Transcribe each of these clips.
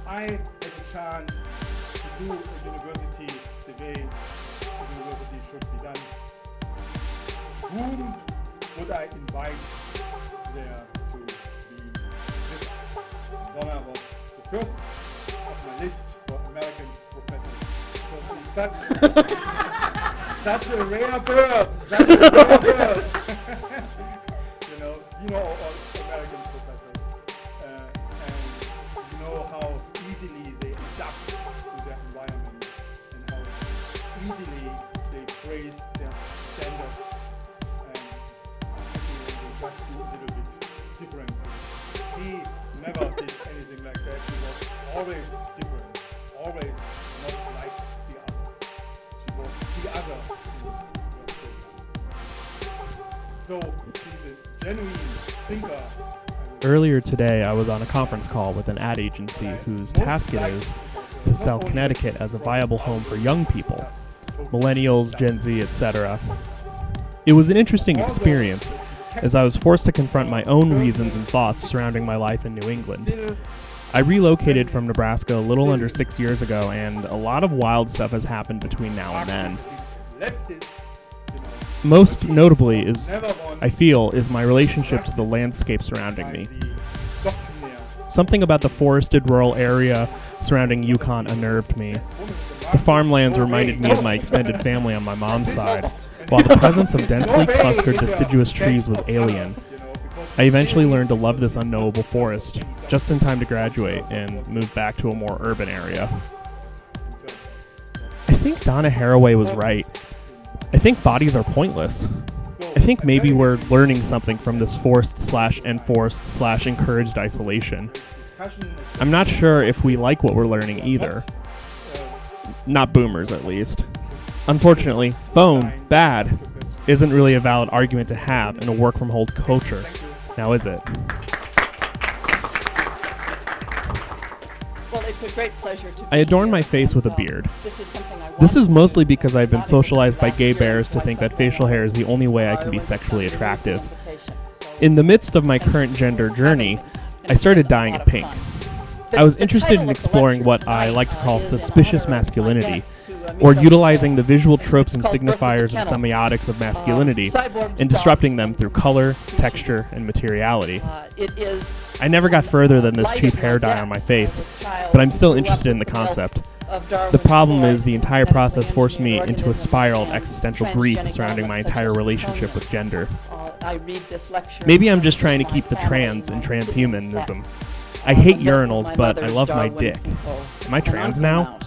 I had a chance to do a university the way a university should be done, whom would I invite there to be with? Donna was the first of my list for American professors. Such a rare bird. You know all American professors, and you know how easily they adapt to their environment and how easily they praise their standards, and they just do a little bit different. He never did anything like that. He was always different, always not like the others. She was the other in your program. So he's a genuine thinker. Earlier today, I was on a conference call with an ad agency whose task it is to sell Connecticut as a viable home for young people, millennials, Gen Z, etc. It was an interesting experience, as I was forced to confront my own reasons and thoughts surrounding my life in New England. I relocated from Nebraska a little under 6 years ago, and a lot of wild stuff has happened between now and then. Most notably I feel, is my relationship to the landscape surrounding me. Something about the forested rural area surrounding Yukon unnerved me. The farmlands reminded me of my extended family on my mom's side, while the presence of densely clustered deciduous trees was alien. I eventually learned to love this unknowable forest, just in time to graduate and move back to a more urban area. I think Donna Haraway was right. I think bodies are pointless. I think maybe we're learning something from this forced/enforced/encouraged isolation. I'm not sure if we like what we're learning either. Not boomers, at least. Unfortunately, phone, bad, isn't really a valid argument to have in a work-from-home culture. Now is it? Well, it's a great pleasure to I adorn my face with a beard. This This is mostly because I've been socialized by gay bears to think that facial hair is the only way I can be sexually attractive. In the midst of my current gender journey, I started dyeing it pink. I was interested in exploring what I like to call suspicious masculinity, or utilizing the visual tropes and signifiers and semiotics of masculinity and disrupting them through color, texture, and materiality. I never got further than this cheap hair dye on my face, but I'm still interested in the concept. The problem is the entire process forced me into a spiral of existential grief surrounding my entire relationship with gender. Maybe I'm just trying to keep the trans and transhumanism. I hate urinals, but I love my dick. Am I trans now?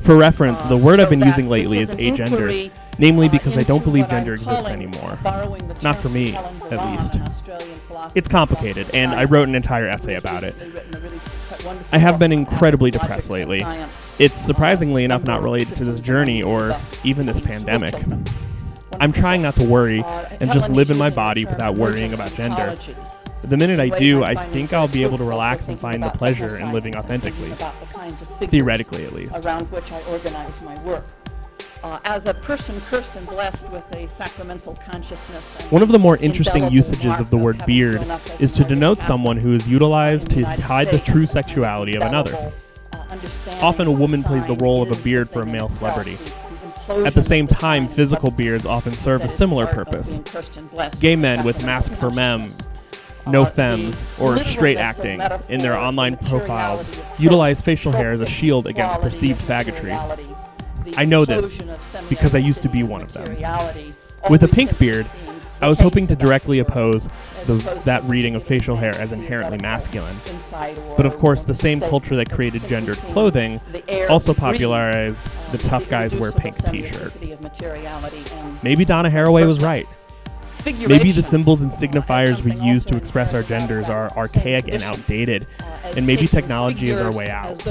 For reference, the word I've been using lately is agender, namely because I don't believe gender exists anymore. Not for me, at least. It's complicated, and I wrote an entire essay about it. I have been incredibly depressed lately. It's surprisingly enough not related to this journey or even this pandemic. I'm trying not to worry and just live in my body without worrying about gender. The minute I do, I think I'll be able to relax and find the pleasure in living authentically. Theoretically, at least. Around which I organize my work. As a person cursed and blessed with a sacramental consciousness. One of the more interesting usages of the word beard is to denote someone who is utilized to hide the true sexuality of another. Often a woman plays the role of a beard for a male celebrity. At the same time, physical beards often serve a similar purpose. Gay men with Mask for Mem, No Femmes, or straight acting in their online profiles utilize facial hair as a shield against perceived faggotry. I know this because I used to be one of them. With a pink beard, I was hoping to directly oppose that reading of facial hair as inherently masculine. But of course, the same culture that created gendered clothing also popularized the tough guys wear pink t-shirt. Maybe Donna Haraway was right. Maybe the symbols and signifiers we use to express our genders are archaic and outdated, and maybe technology is our way out.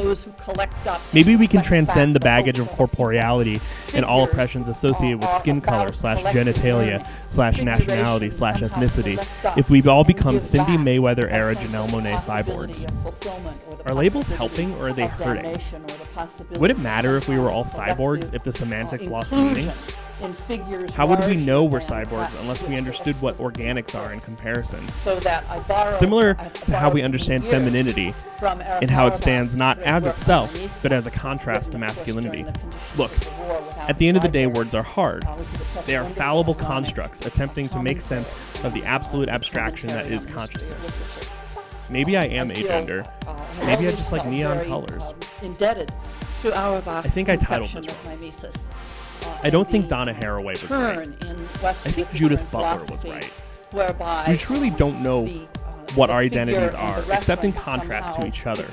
Maybe we can transcend the baggage of corporeality and all oppressions associated with skin color /genitalia/nationality/ethnicity if we all become Cindy Mayweather-era Janelle Monáe cyborgs. Are labels helping or are they hurting? Would it matter if we were all cyborgs if the semantics lost meaning? in figures. How would we know we're larger than cyborgs that unless we which understood what explicitly organics are in comparison? So that I borrowed, Similar I to how we borrowed understand years femininity from Eric and how it Haraway, stands not whose as work on itself, mimesis, but as a contrast to written, of course, during masculinity. the conditions Look, of the war without at the end of the his day, library. words are hard. Which is a They are wonderful fallible ironic constructs attempting to make sense of the absolute abstraction that is consciousness. Maybe I am agender. Maybe I just like neon colors. Indebted to Auerbach's I think I titled conception this of wrong. mimesis. I don't think Donna Haraway was right. I think Judith Butler was right. Whereby We truly don't know what our identities are, except in contrast to each other.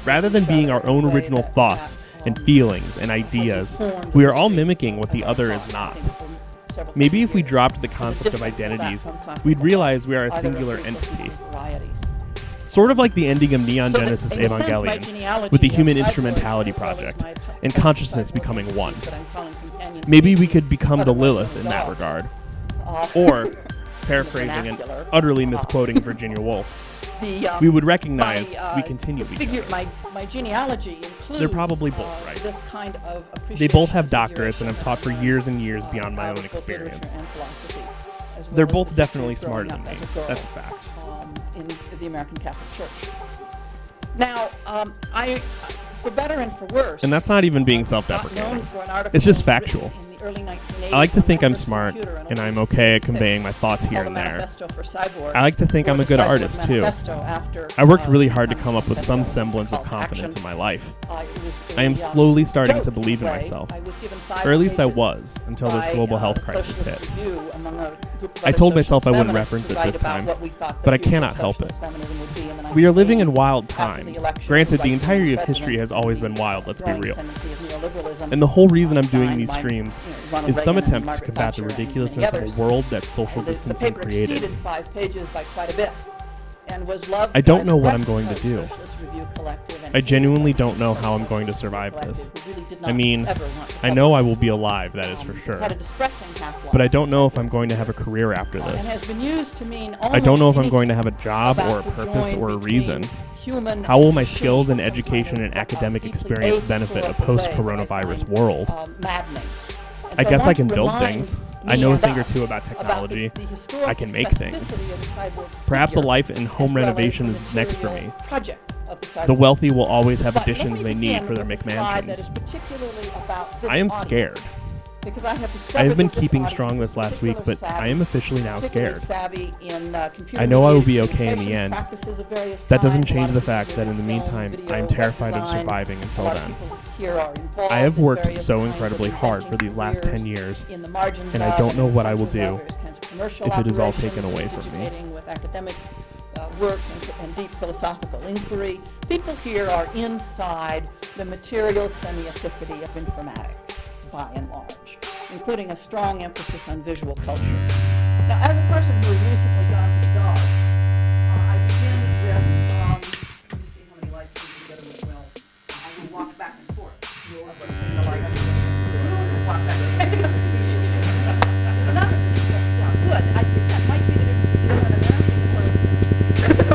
Rather than being our own original thoughts and feelings and ideas, we are all mimicking what the other is not. Maybe if we dropped the concept of identities, we'd realize we are a singular entity. Sort of like the ending of Neon Genesis Evangelion, with the Human Instrumentality Project, and consciousness becoming one. Maybe we could become the Lilith in that regard. Or, paraphrasing and utterly misquoting Virginia Woolf, we would recognize we continue each other. My genealogy includes They're probably both right. this kind of They both have appreciation doctorates and have taught for years and years beyond my own of both experience. literature and philosophy, as well They're as both the definitely history of smarter than growing me. up as a girl, That's a fact. in the American Catholic Church. Now, for better and for worse, And that's not even being known self-deprecating. for an article It's just written factual. in the early 1980s I like to on think my I'm first smart, computer in and I'm 1966, okay at conveying my thoughts here called and the there. Manifesto for Cyborgs, I like to think or I'm a the good Cyborg artist, too. Manifesto after, I worked really hard to becoming come up with some Manifesto semblance of called confidence Action. in my life. It was I am a, slowly starting to joke believe in way. myself. I was given 5 Or at least I pages was, until this by, global health crisis Socialist hit. Review, among a group of I other told myself socialist I wouldn't feminists reference to it write this about time, what we thought but the I future cannot of help it. socialist feminism would be in the We are living in 1980s. wild After the times. election, Granted, the right entirety of president, history has always been the wild, let's be growing real. tendency of neoliberalism, And the whole reason I'm doing signed these by, streams Ronald is some Reagan and attempt to Margaret combat the Thatcher and many ridiculousness of others. a world that social And the distancing paper created. exceeded 5 pages by quite a bit, and was loved I don't by know the what I'm West going to Coast do. Socialist Review Collective and I genuinely hated by don't know the how I'm Socialist going to Review survive Collective, this. who really did I not mean, ever want to I know I publish. will be alive, that is for sure. Had a distressing half-life. But I don't know if I'm going to have a career after And this. has been used to mean I don't know if I'm almost going to have a job about or a the purpose join or a between reason. human How will and my machine, skills in some kind education of, and academic deeply experience benefit a ahistorical way that I post-coronavirus find, world? Maddening. And I so guess I want can to build remind things. me I know a and thing or us two about the technology. historical I can make things. specificity of the cyborg Perhaps a figure, life in home as well as renovation the is next for material me. project of the The cyborg. wealthy will always have But let additions me they need begin for their with a slide that is McMansions. particularly about this I am audience, scared. because I have I have discovered been that this keeping audience strong is this last week, but particularly I am officially now particularly scared. savvy in, computer I know I will be mediated okay in the communication end. practices of various That doesn't kinds. A lot change of the people fact do that in the film, meantime, video, I am web terrified of design. surviving A until lot of then. people here are involved I have in worked various so kinds of incredibly hard for inventing these last 10 careers years, in the margins and I of don't know and what I will functions of do various kinds of commercial if it is all operations, taken away from me. digitating with academic work and deep philosophical inquiry. People here are inside the material semioticity of informatics, by and large, including a strong emphasis on visual culture. Now, as a person who has recently gone to the dogs, I begin with, let me see how many lights we can get in the well. I will walk back and forth. You'll have seen the light. Walk back and forth. Yeah, good. I think that might be the difference between an American or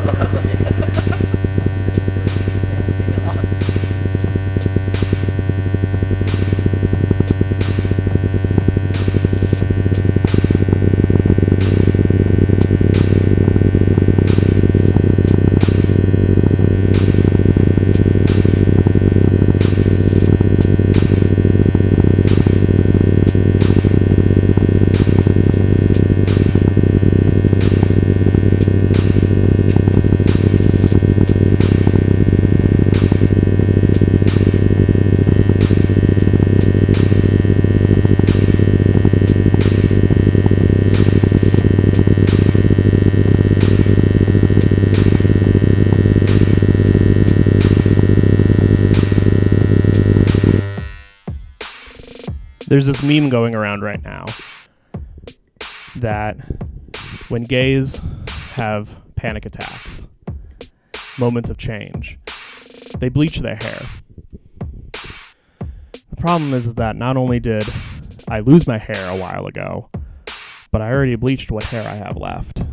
There's this meme going around right now that when gays have panic attacks, moments of change, they bleach their hair. The problem is that not only did I lose my hair a while ago, but I already bleached what hair I have left.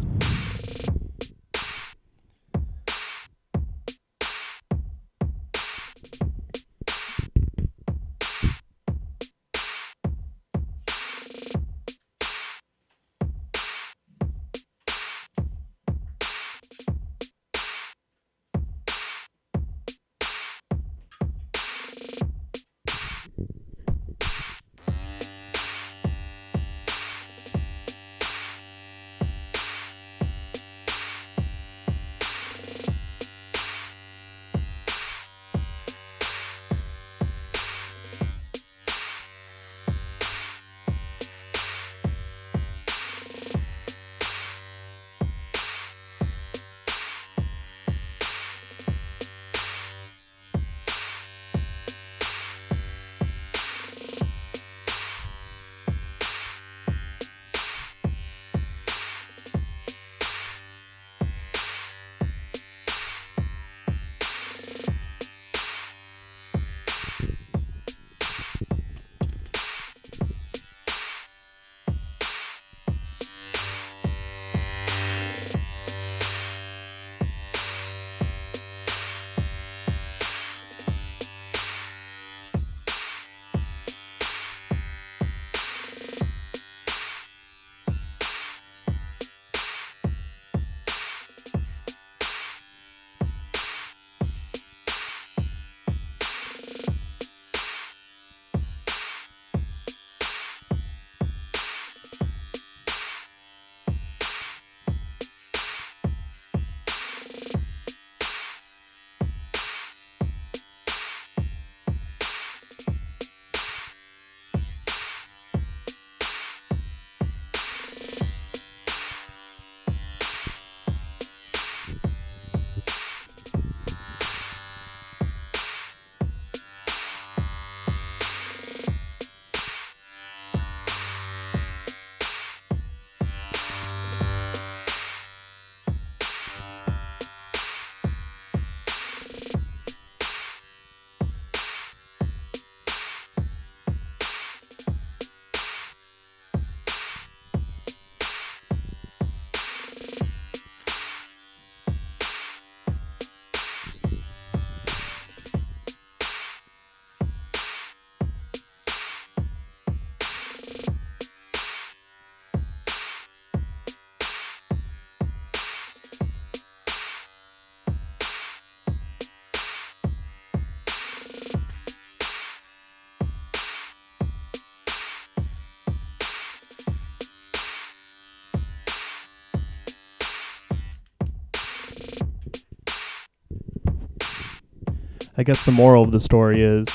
I guess the moral of the story is,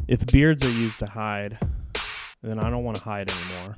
if beards are used to hide, then I don't want to hide anymore.